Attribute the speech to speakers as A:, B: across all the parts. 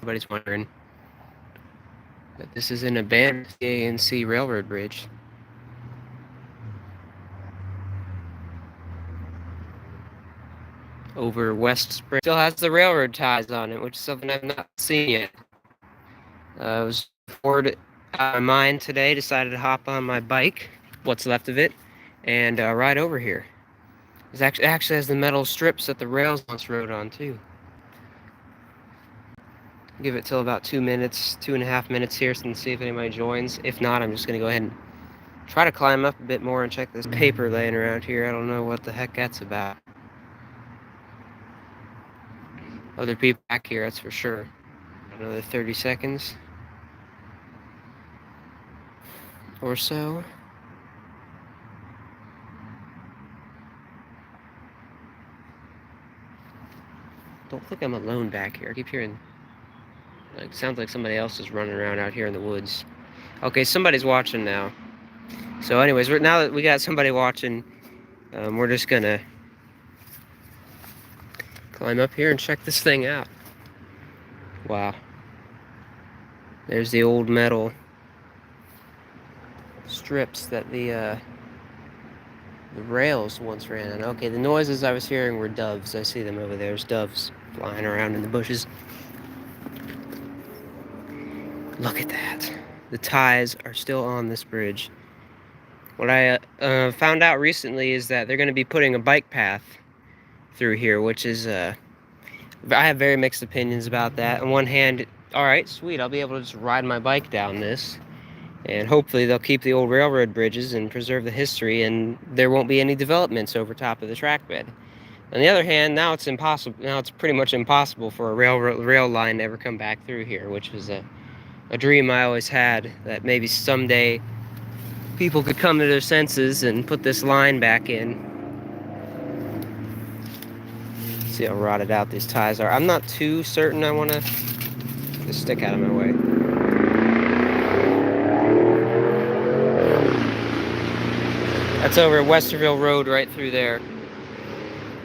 A: anybody's wondering. But this is an abandoned CA&C railroad bridge. Over West Spring. Still has the railroad ties on it, which is something I've not seen yet. I was bored out of my mind today, decided to hop on my bike, what's left of it, and ride over here. It actually has the metal strips that the rails once rode on, too. Give it till about 2 minutes, 2.5 minutes here, and see if anybody joins. If not, I'm just going to go ahead and try to climb up a bit more and check this paper laying around here. I don't know what the heck that's about. Other people back here, that's for sure. Another 30 seconds or so. Don't think I'm alone back here. I keep hearing, like, sounds like somebody else is running around out here in the woods. Okay, somebody's watching now. So anyways, now that we got somebody watching, we're just gonna climb up here and check this thing out. Wow. There's the old metal strips that the rails once ran on. Okay, the noises I was hearing were doves. I see them over there. There's doves flying around in the bushes. Look at that. The ties are still on this bridge. What I found out recently is that they're going to be putting a bike path through here, which is, I have very mixed opinions about that. On one hand, all right, sweet, I'll be able to just ride my bike down this. And hopefully they'll keep the old railroad bridges and preserve the history, and there won't be any developments over top of the track bed. On the other hand, now it's impossible. Now it's pretty much impossible for a rail line to ever come back through here, which is a dream I always had, that maybe someday people could come to their senses and put this line back in. See how rotted out these ties are. I'm not too certain I want to just stick out of my way. That's over Westerville Road right through there.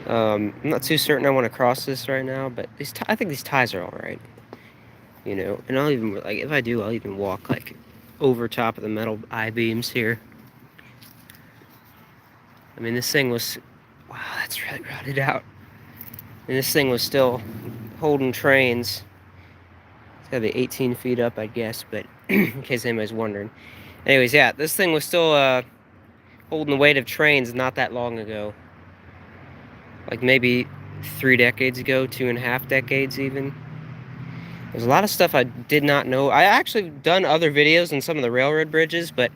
A: I'm not too certain I want to cross this right now, but I think these ties are all right. You know, and I'll even, like, if I do, I'll even walk, like, over top of the metal I-beams here. I mean, this thing was, wow, that's really rotted out. And this thing was still holding trains. It's gotta be 18 feet up, I guess, but in case anybody's wondering. Anyways, yeah, this thing was still holding the weight of trains not that long ago. Like maybe 3 decades ago, 2.5 decades even. There's a lot of stuff I did not know. I actually done other videos on some of the railroad bridges, but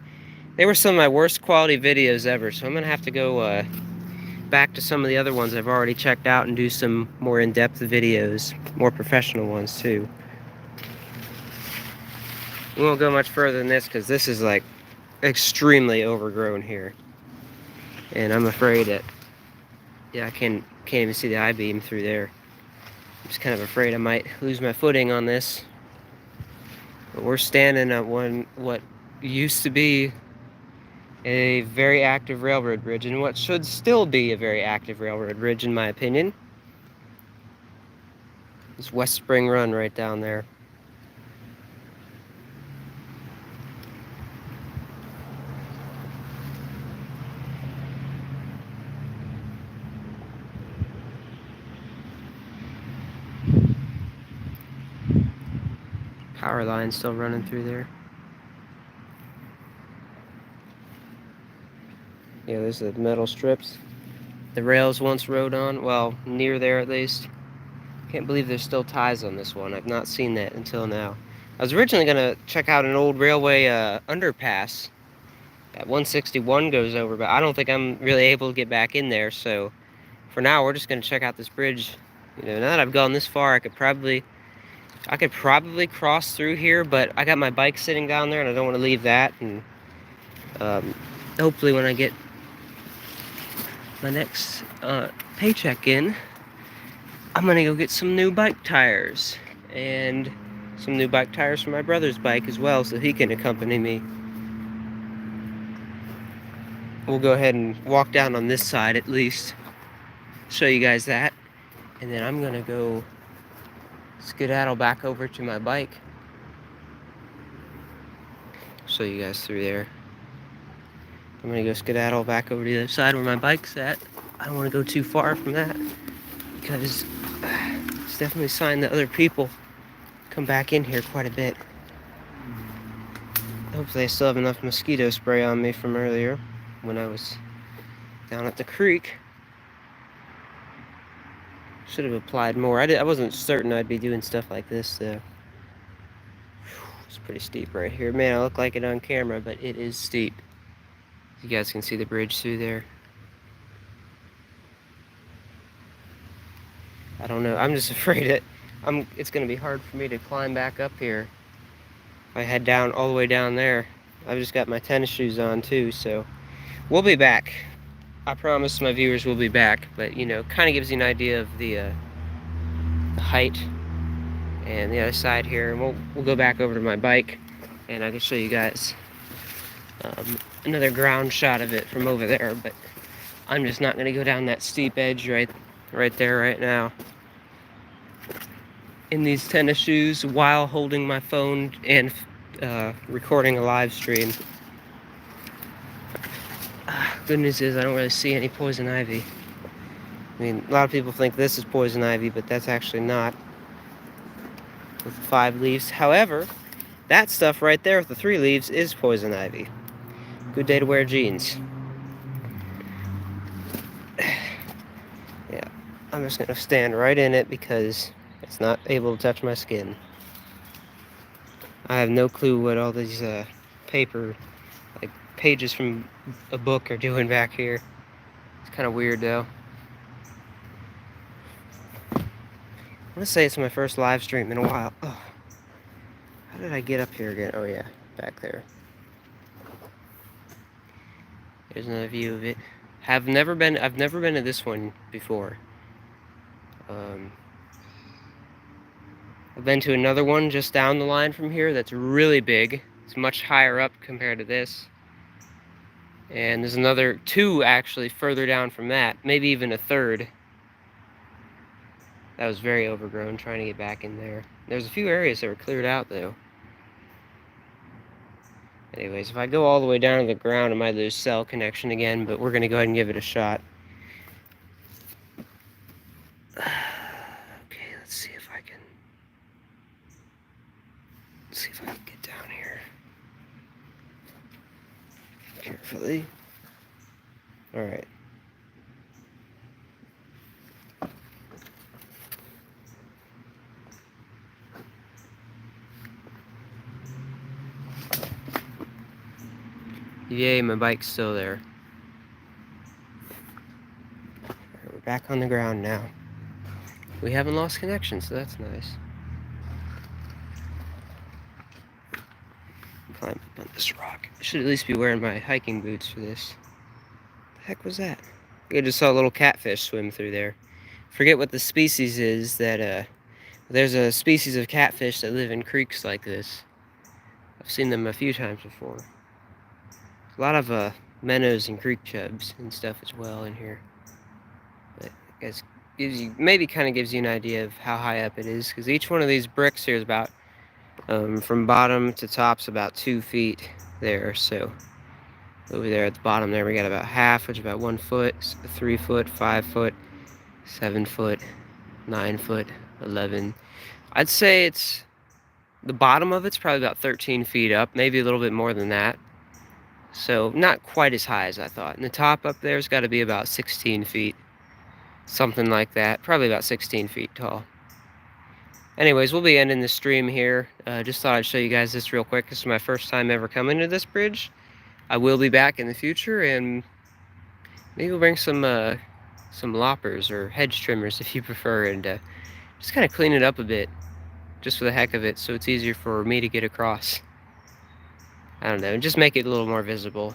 A: they were some of my worst quality videos ever. So I'm gonna have to go back to some of the other ones I've already checked out and do some more in-depth videos, more professional ones too. We won't go much further than this because this is like extremely overgrown here, and I'm afraid that, yeah, I can't even see the I-beam through there. I'm just kind of afraid I might lose my footing on this. But we're standing at what used to be a very active railroad bridge, and what should still be a very active railroad bridge, in my opinion. It's West Spring Run right down there. Power line still running through there. Yeah, there's the metal strips the rails once rode on. Well, near there at least. Can't believe there's still ties on this one. I've not seen that until now. I was originally going to check out an old railway underpass that 161 goes over, but I don't think I'm really able to get back in there. So for now, we're just going to check out this bridge. You know, now that I've gone this far, I could probably cross through here, but I got my bike sitting down there and I don't want to leave that. And hopefully when I get my next paycheck in, I'm gonna go get some new bike tires and some new bike tires for my brother's bike as well, so he can accompany me. We'll go ahead and walk down on this side at least, show you guys that, and then I'm gonna go skedaddle back over to my bike. Show you guys through there. I'm gonna go skedaddle back over to the other side where my bike's at. I don't want to go too far from that because it's definitely a sign that other people come back in here quite a bit. Hopefully I still have enough mosquito spray on me from earlier when I was down at the creek. Should have applied more. I wasn't certain I'd be doing stuff like this though. It's pretty steep right here. Man, I look like it on camera, but it is steep. You guys can see the bridge through there. I don't know. I'm just afraid that it's going to be hard for me to climb back up here. If I head down all the way down there. I've just got my tennis shoes on too, so we'll be back. I promise my viewers we'll be back, but you know, kind of gives you an idea of the height and the other side here. And we'll go back over to my bike, and I can show you guys another ground shot of it from over there. But I'm just not going to go down that steep edge right there right now in these tennis shoes while holding my phone and recording a live stream. Good news is I don't really see any poison ivy. I mean, a lot of people think this is poison ivy, but that's actually not. With 5 leaves. However, that stuff right there with the 3 leaves is poison ivy. Good day to wear jeans. Yeah, I'm just going to stand right in it because it's not able to touch my skin. I have no clue what all these paper, like pages from a book are doing back here. It's kind of weird though. I want to say it's my first live stream in a while. Oh, how did I get up here again? Oh yeah, back there. There's another view of it. I've never been to this one before. I've been to another one just down the line from here that's really big. It's much higher up compared to this. And there's another 2 actually further down from that, maybe even a 3rd. That was very overgrown, trying to get back in there. There's a few areas that were cleared out though. Anyways, if I go all the way down to the ground, I might lose cell connection again, but we're gonna go ahead and give it a shot. Okay, let's see if I can get down here. Carefully. Alright. Yay, my bike's still there. Right, we're back on the ground now. We haven't lost connection, so that's nice. Climb up on this rock. I should at least be wearing my hiking boots for this. What the heck was that? I just saw a little catfish swim through there. Forget what the species is that, there's a species of catfish that live in creeks like this. I've seen them a few times before. A lot of minnows and creek chubs and stuff as well in here. But I guess maybe kind of gives you an idea of how high up it is, because each one of these bricks here is about from bottom to top's about 2 feet there. So over there at the bottom there we got about half, which is about 1 foot, 3 foot, 5 foot, 7 foot, 9 foot, 11. I'd say it's the bottom of it's probably about 13 feet up, maybe a little bit more than that. So not quite as high as I thought. And the top up there's got to be about 16 feet. Something like that. Probably about 16 feet tall. Anyways, we'll be ending the stream here. Just thought I'd show you guys this real quick. This is my first time ever coming to this bridge. I will be back in the future, and maybe we'll bring some loppers or hedge trimmers if you prefer, and just kind of clean it up a bit, just for the heck of it, so it's easier for me to get across. I don't know, and just make it a little more visible.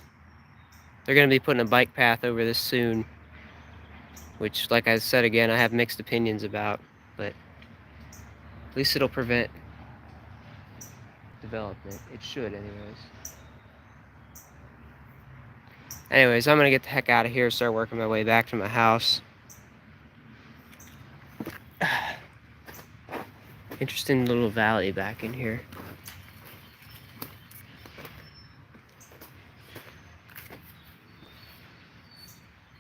A: They're going to be putting a bike path over this soon, which, like I said again, I have mixed opinions about, but at least it'll prevent development. It should, anyways. Anyways, I'm going to get the heck out of here, start working my way back to my house. Interesting little valley back in here.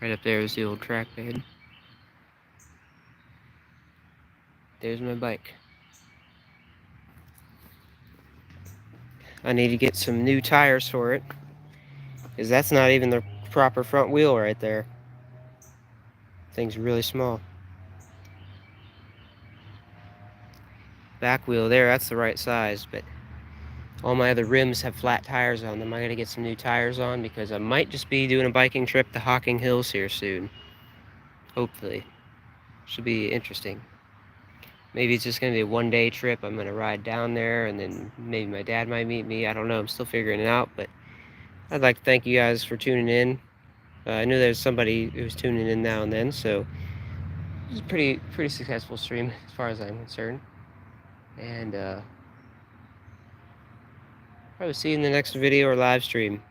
A: Right up there is the old track bed. There's my bike. I need to get some new tires for it, because that's not even the proper front wheel right there. Thing's really small. Back wheel there, that's the right size, but all my other rims have flat tires on them. I gotta get some new tires on, because I might just be doing a biking trip to Hocking Hills here soon. Hopefully. Should be interesting. Maybe it's just gonna be a one-day trip. I'm gonna ride down there, and then maybe my dad might meet me. I don't know. I'm still figuring it out, but I'd like to thank you guys for tuning in. I knew there's somebody who was tuning in now and then, so it was a pretty successful stream as far as I'm concerned. And probably see you in the next video or live stream.